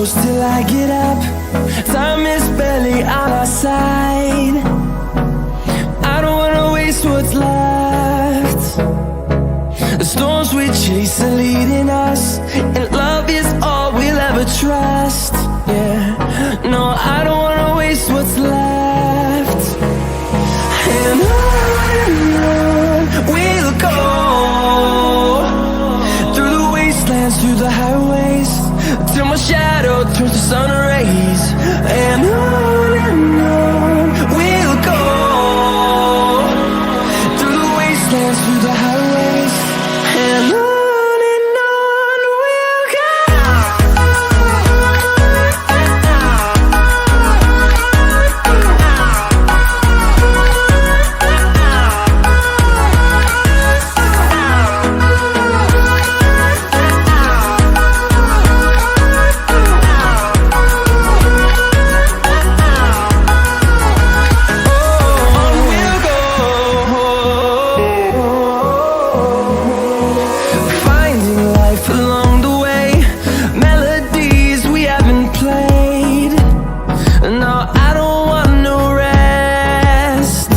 close till I get up. Time is barely on our side. I don't wanna waste what's left. The storms we chase are leading us, and love is all we'll ever trust. Yeah, no, I don't wanna waste what's left. And on we'll go, through the wastelands, through the highways, till my shadow turns to sun rays. And on we'll go, through the wastelands, through the highways, and on we'll go. Along the way, melodies we haven't played. No, I don't want no rest.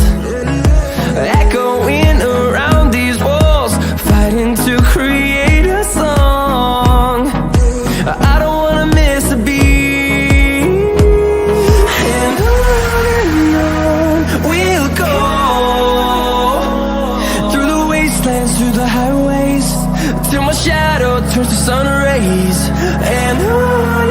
Echoing around these walls, fighting to create a song. I don't wanna miss a beat. And on we'll go, through the wastelands, through the highways, till my shadow turns to sun rays. And on